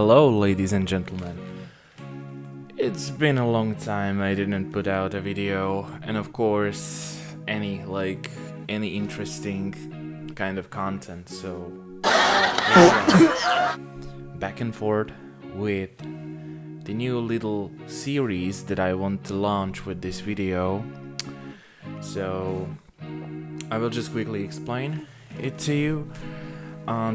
Hello, ladies and gentlemen. It's been a long time I didn't put out a video, and of course, any interesting kind of content, so back and forth with the new little series that I want to launch with this video. So I will just quickly explain it to you.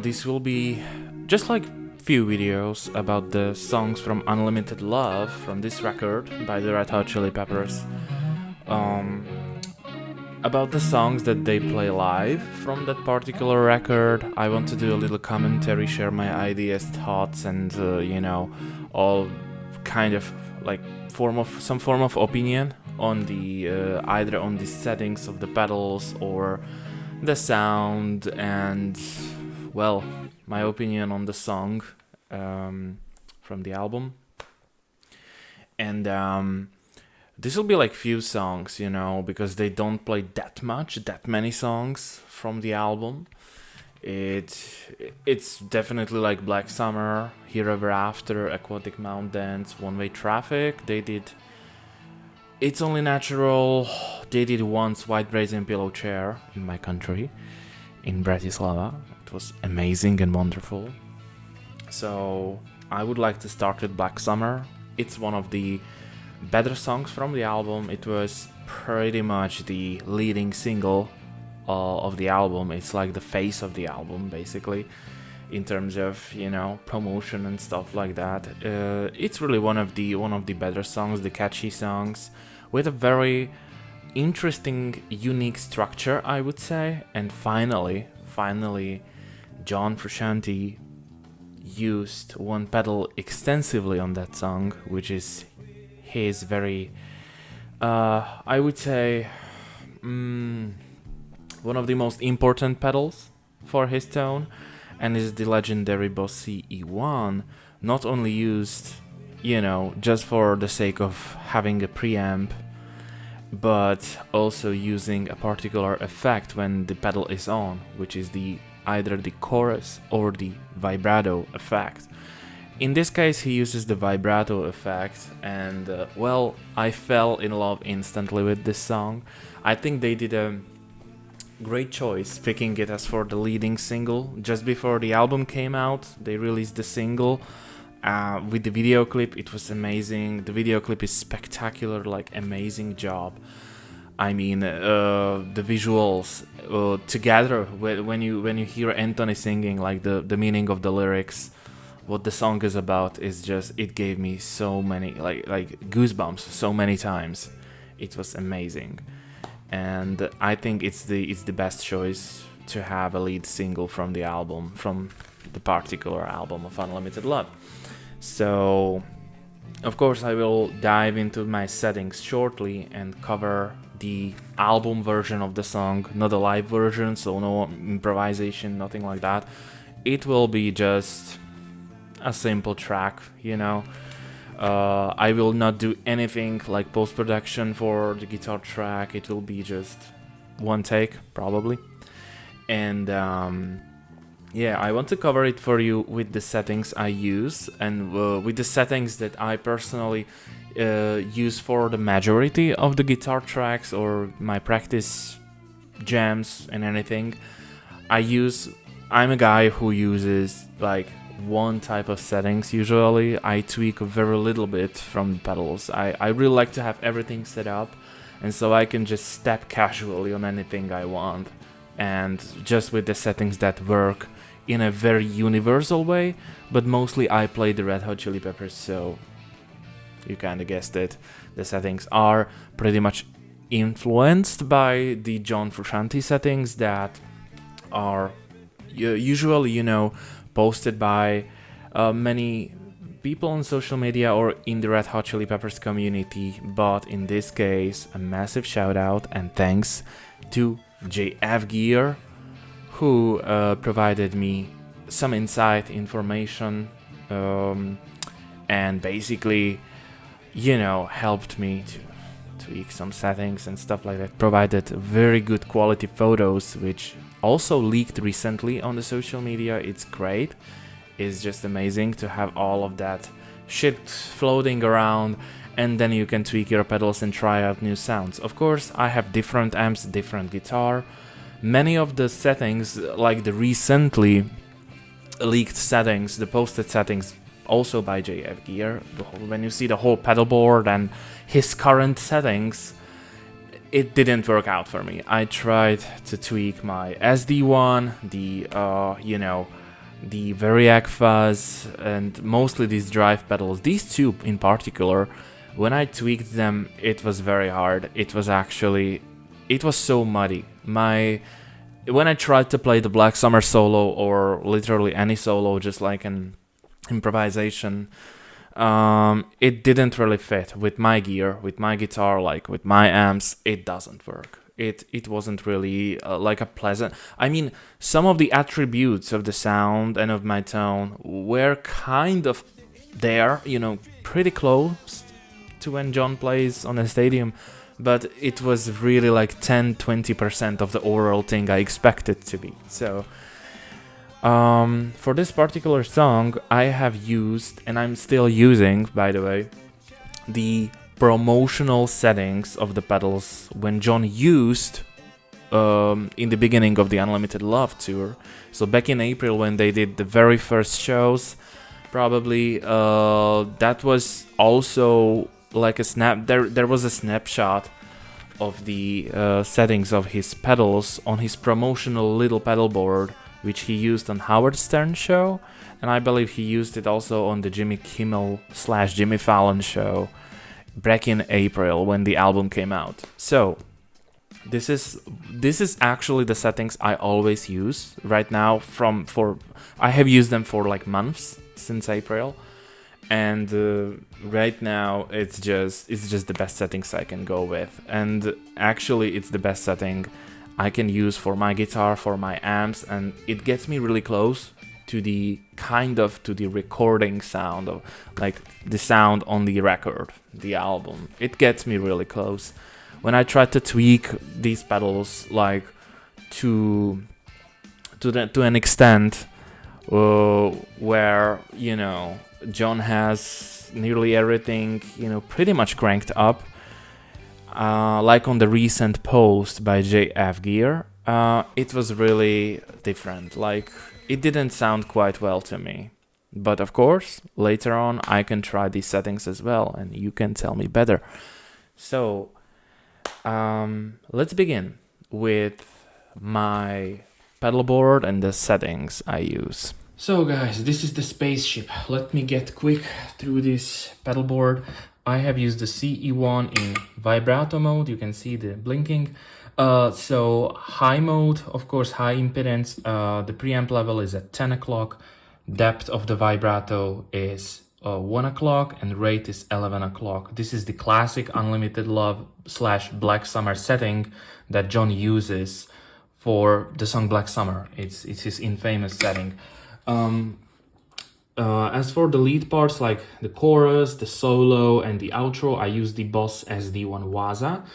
This will be just like few videos about the songs from Unlimited Love from this record by the Red Hot Chilipeppers. About the songs that they play live from that particular record. I want to do a little commentary, share my ideas, thoughts, and all kind of like some form of opinion on the either on the settings of the pedals or the sound, and well, my opinion on the song from the album. And this will be like few songs, because they don't play that many songs from the album. It's definitely like Black Summer, Here Ever After, Aquatic Mountains, One Way Traffic. They did It's Only Natural. They did once White Brazen Pillow Chair in my country, in Bratislava. It was amazing and wonderful. So I would like to start with Black Summer. It's one of the better songs from the album. It was pretty much the leading single of the album. It's like the face of the album, basically, in terms of promotion and stuff like that. It's really one of the better songs, the catchy songs, with a very interesting, unique structure, I would say. And finally, John Frusciante used one pedal extensively on that song, which is his very, I would say, one of the most important pedals for his tone, and is the legendary Boss CE-1, not only used, just for the sake of having a preamp, but also using a particular effect when the pedal is on, which is either the chorus or the vibrato effect. In this case, he uses the vibrato effect, and I fell in love instantly with this song. I think they did a great choice picking it as for the leading single. Just before the album came out, they released the single with the video clip. It was amazing. The video clip is spectacular, like amazing job. I mean, the visuals together when you hear Anthony singing, like the meaning of the lyrics, what the song is about, is just, it gave me so many like goosebumps so many times. It was amazing, and I think it's the best choice to have a lead single from the album, from the particular album of Unlimited Love. So of course I will dive into my settings shortly and cover the album version of the song, not a live version, so no improvisation, nothing like that. It will be just a simple track, I will not do anything like post-production for the guitar track. It will be just one take, probably. And I want to cover it for you with the settings I use, and with the settings that I personally use for the majority of the guitar tracks or my practice jams and anything. I'm a guy who uses like one type of settings usually. I tweak very little bit from the pedals. I really like to have everything set up, and so I can just step casually on anything I want, and just with the settings that work in a very universal way. But mostly I play the Red Hot Chilipeppers, so you kinda guessed it. The settings are pretty much influenced by the John Frusciante settings that are usually, posted by many people on social media or in the Red Hot Chili Peppers community. But in this case, a massive shout out and thanks to JF Gear, who provided me some insight, information, and basically, helped me to tweak some settings and stuff like that. Provided very good quality photos, which also leaked recently on the social media. It's great. is just amazing to have all of that shit floating around, and then you can tweak your pedals and try out new sounds. Of course, I have different amps, different guitar. Many of the settings, like the recently leaked settings, the posted settings, also by JF Gear, when you see the whole pedalboard and his current settings, it didn't work out for me. I tried to tweak my SD1, the the Variac Fuzz, and mostly these drive pedals. These two in particular, when I tweaked them, it was very hard. It was so muddy. When I tried to play the Black Summer solo, or literally any solo, just like an improvisation, it didn't really fit with my gear, with my guitar, like with my amps. It doesn't work. It wasn't really like a pleasant. I mean, some of the attributes of the sound and of my tone were kind of there, pretty close to when John plays on a stadium, but it was really like 10-20% of the overall thing I expected to be. So for this particular song, I have used, and I'm still using, by the way, the promotional settings of the pedals when John used in the beginning of the Unlimited Love tour. So back in April, when they did the very first shows, probably that was also like a snap. There was a snapshot of the settings of his pedals on his promotional little pedal board, which he used on Howard Stern show, and I believe he used it also on the Jimmy Kimmel / Jimmy Fallon show back in April when the album came out. So this is actually the settings I always use right now. I have used them for like months since April, and right now it's just the best settings I can go with. And actually, it's the best setting I can use for my guitar, for my amps, and it gets me really close to the recording sound of, like, the sound on the record, the album. It gets me really close. When I try to tweak these pedals, like, to an extent where, John has nearly everything, pretty much cranked up, like on the recent post by JF Gear, it was really different. Like, it didn't sound quite well to me. But of course, later on, I can try these settings as well, and you can tell me better. So, let's begin with my pedalboard and the settings I use. So guys, this is the spaceship. Let me get quick through this pedalboard. I have used the CE-1 in vibrato mode. You can see the blinking. So high mode, of course, high impedance. The preamp level is at 10 o'clock. Depth of the vibrato is 1 o'clock, and rate is 11 o'clock. This is the classic Unlimited Love / Black Summer setting that John uses for the song Black Summer. It's his infamous setting. As for the lead parts, like the chorus, the solo, and the outro, I use the Boss SD1 Waza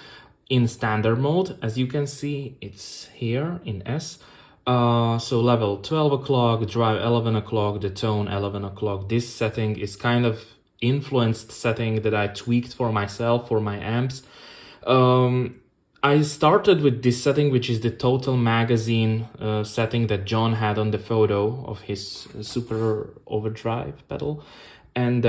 in standard mode. As you can see, it's here in S. So level 12 o'clock, drive 11 o'clock, the tone 11 o'clock. This setting is kind of influenced setting that I tweaked for myself, for my amps. I started with this setting, which is the Total Magazine setting that John had on the photo of his super overdrive pedal. And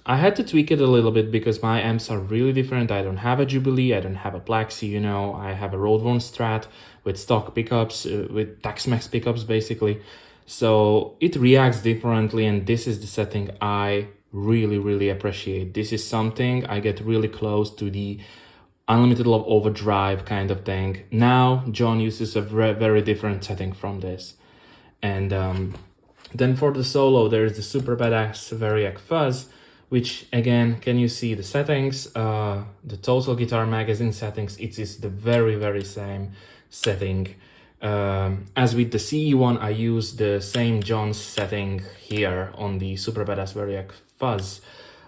I had to tweak it a little bit because my amps are really different. I don't have a Jubilee, I don't have a Plexi, I have a Road-Worn Strat with stock pickups, with Tex-Mex pickups basically. So it reacts differently, and this is the setting I really, really appreciate. This is something I get really close to the Unlimited Love overdrive kind of thing. Now, John uses a very different setting from this. And then for the solo, there is the super badass Variac Fuzz, which again, can you see the settings? The Total Guitar Magazine settings, it is the very same setting. As with the CE-1, I use the same John's setting here on the super badass Variac Fuzz,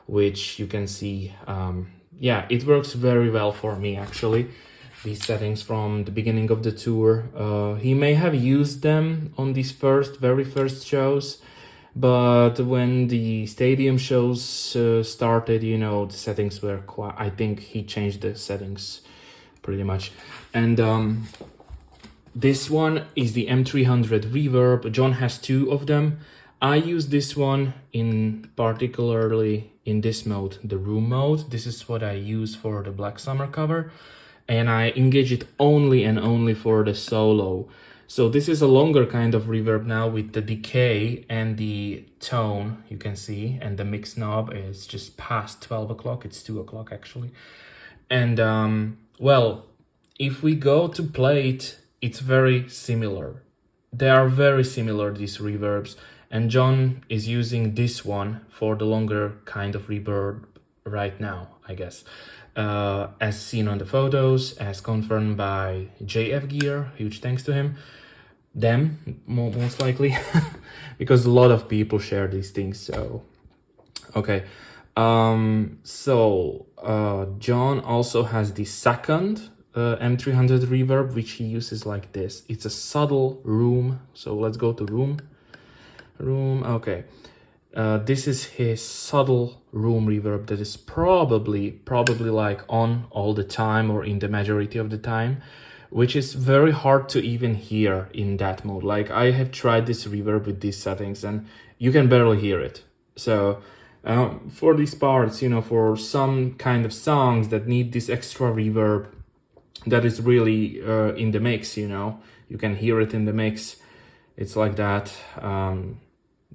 which you can see, yeah, it works very well for me actually. These settings from the beginning of the tour. He may have used them on these very first shows, But when the stadium shows started, you know, the settings were quite, I think he changed the settings pretty much. And this one is the M300 reverb. John has two of them. I use this one in particularly in this mode, the room mode. This is what I use for the Black Summer cover, and I engage it only and only for the solo. So this is a longer kind of reverb now with the decay and the tone, you can see, and the mix knob is just past 12 o'clock. It's 2 o'clock actually. And well, if we go to play it, it's very similar. They are very similar, these reverbs. And John is using this one for the longer kind of reverb right now, I guess. As seen on the photos, as confirmed by JF Gear, huge thanks to him. Them, most likely, because a lot of people share these things, so... Okay, John also has the second M300 reverb, which he uses like this. It's a subtle room, so let's go to room, okay. This is his subtle room reverb that is probably like on all the time or in the majority of the time, which is very hard to even hear in that mode. Like, I have tried this reverb with these settings and you can barely hear it. So for these parts, you know, for some kind of songs that need this extra reverb that is really in the mix, you know, you can hear it in the mix. It's like that.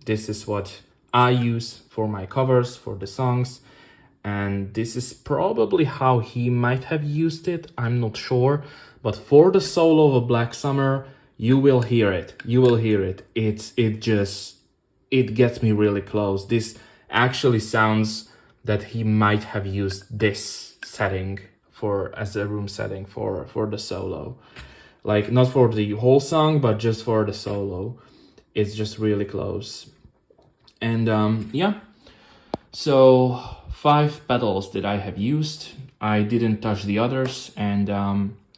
This is what I use for my covers, for the songs. And this is probably how he might have used it. I'm not sure. But for the solo of a Black Summer, you will hear it. You will hear it. It gets me really close. This actually sounds that he might have used this setting as a room setting for the solo. Like, not for the whole song, but just for the solo. It's just really close. And yeah. So 5 pedals that I have used. I didn't touch the others, and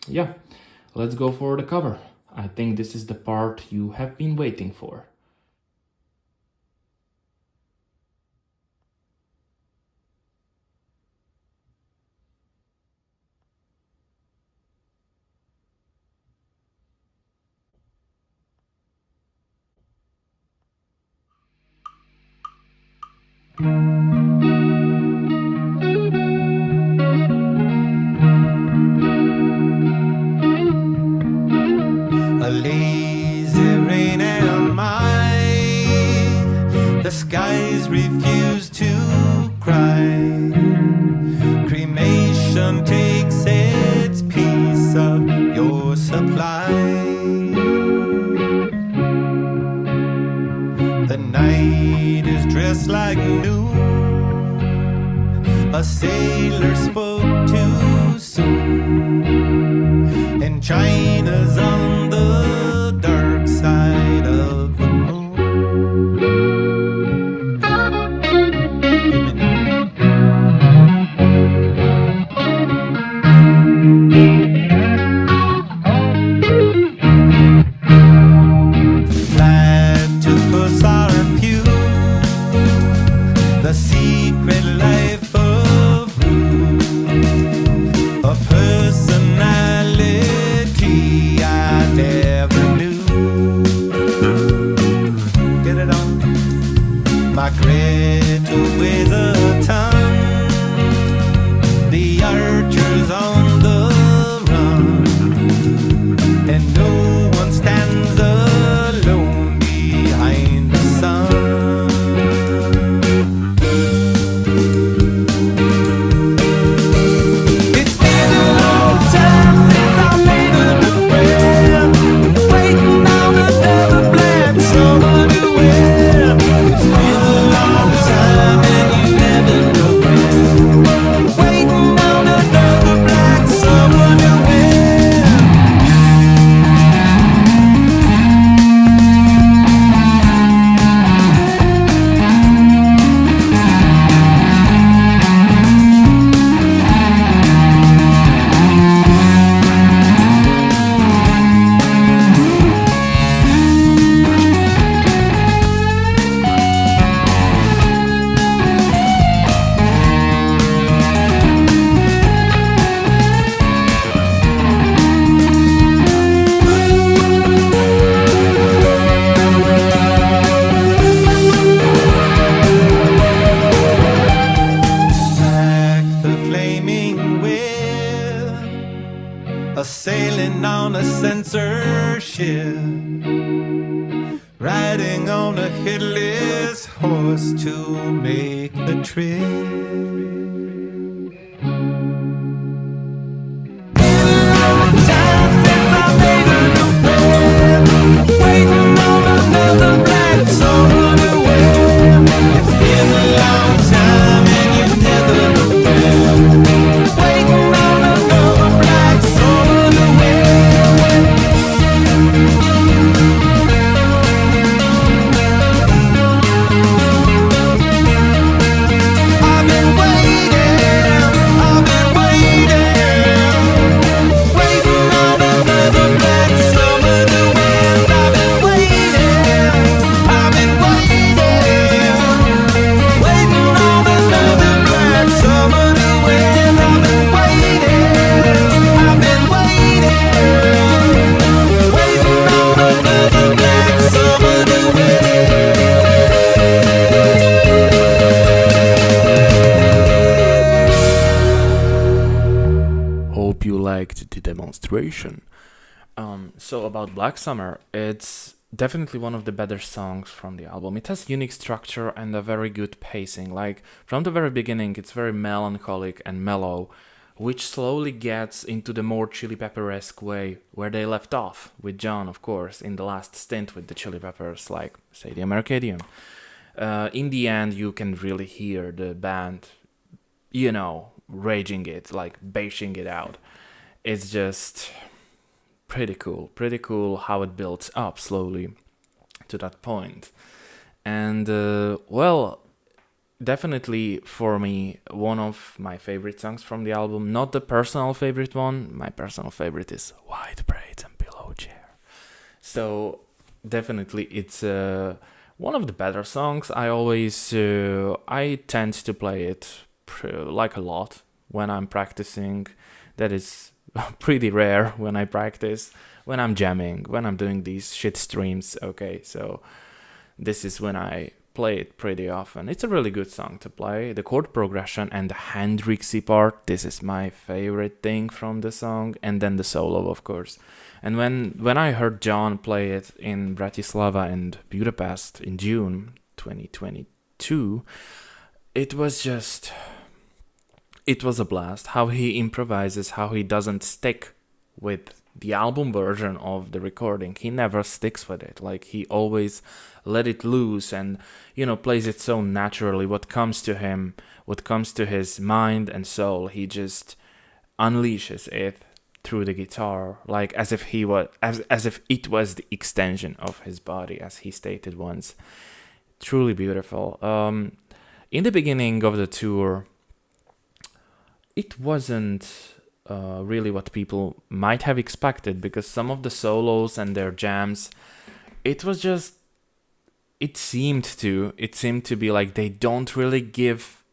yeah, let's go for the cover. I think this is the part you have been waiting for. A lazy rain and mine, the skies refuse to cry. Cremation takes its piece of your supply. The night is dressed like noon. A sailor spoke too soon, and China's on the dark side of the moon. Platypus are few, the secret life of Rue, a personality I a flaming wheel, a sailing on a censorship, riding on a headless horse to make the trip. Waiting on another black summer to wear. It's been a long time and you never know when. Waiting on another black summer to wear. I've been waiting, waiting on another black summer to wear. I've been waiting, waiting on another black summer to wear. I've been waiting on another black summer to wear. Hope you liked the demonstration. So about Black Summer, it's definitely one of the better songs from the album. It has unique structure and a very good pacing. Like from the very beginning, it's very melancholic and mellow, which slowly gets into the more Chilipepper-esque way where they left off with John, of course, in the last stint with the Chilipeppers, like Stadium Arcadium. In the end, you can really hear the band, raging it, like bashing it out. It's just pretty cool how it builds up slowly to that point. And definitely for me, one of my favorite songs from the album, not the personal favorite one. My personal favorite is White Braids and Pillow Chair. So definitely it's one of the better songs. I tend to play it like a lot when I'm practicing. That is pretty rare when I practice, when I'm jamming, when I'm doing these shit streams. Okay, so this is when I play it pretty often. It's a really good song to play. The chord progression and the Hendrixy part, this is my favorite thing from the song, and then the solo, of course. And when I heard John play it in Bratislava and Budapest in June 2022, it was a blast. How he improvises, how he doesn't stick with the album version of the recording. He never sticks with it. Like he always let it loose and, plays it so naturally. What comes to him, what comes to his mind and soul, he just unleashes it through the guitar, like as if it was the extension of his body, as he stated once. Truly beautiful. In the beginning of the tour, it wasn't really what people might have expected, because some of the solos and their jams, it seemed to be like they don't really give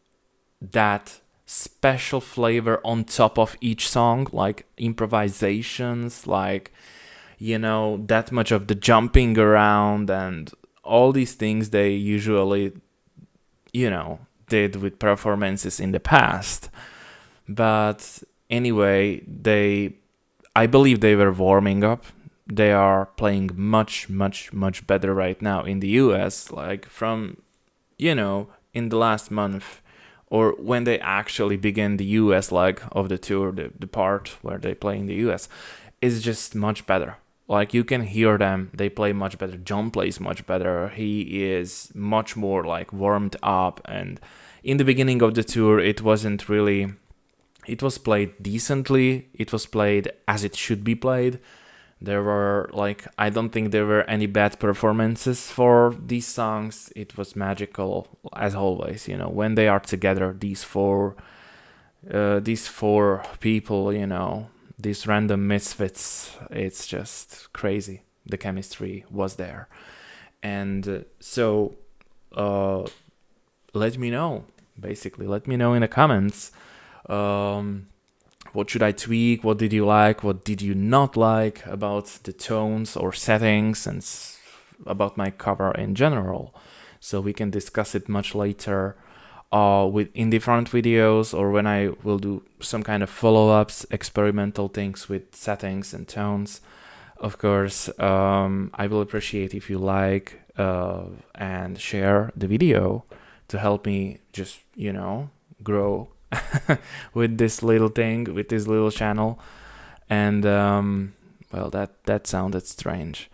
that special flavor on top of each song, like improvisations, like that much of the jumping around and all these things they usually did with performances in the past. But anyway, I believe they were warming up. They are playing much, much, much better right now in the US, like from, in the last month, or when they actually begin the US leg of the tour, the part where they play in the US, is just much better. Like you can hear them, they play much better. John plays much better. He is much more like warmed up. And in the beginning of the tour, it was played decently. It was played as it should be played. There were I don't think there were any bad performances for these songs. It was magical as always, when they are together, these four people, these random misfits, it's just crazy. The chemistry was there. And so let me know in the comments. What should I tweak? What did you like? What did you not like about the tones or settings and about my cover in general? So we can discuss it much later. with in different videos, or when I will do some kind of follow-ups, experimental things with settings and tones. Of course, I will appreciate if you like and share the video to help me just, grow with this little thing, with this little channel. And well, that sounded strange.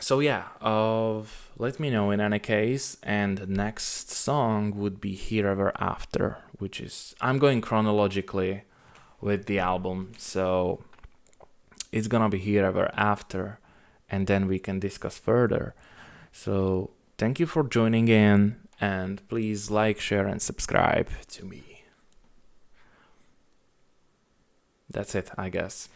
So yeah, let me know in any case. And the next song would be Here Ever After, which is, I'm going chronologically with the album, so it's gonna be Here Ever After, and then we can discuss further. So thank you for joining in, and please like, share, and subscribe to me. That's it, I guess.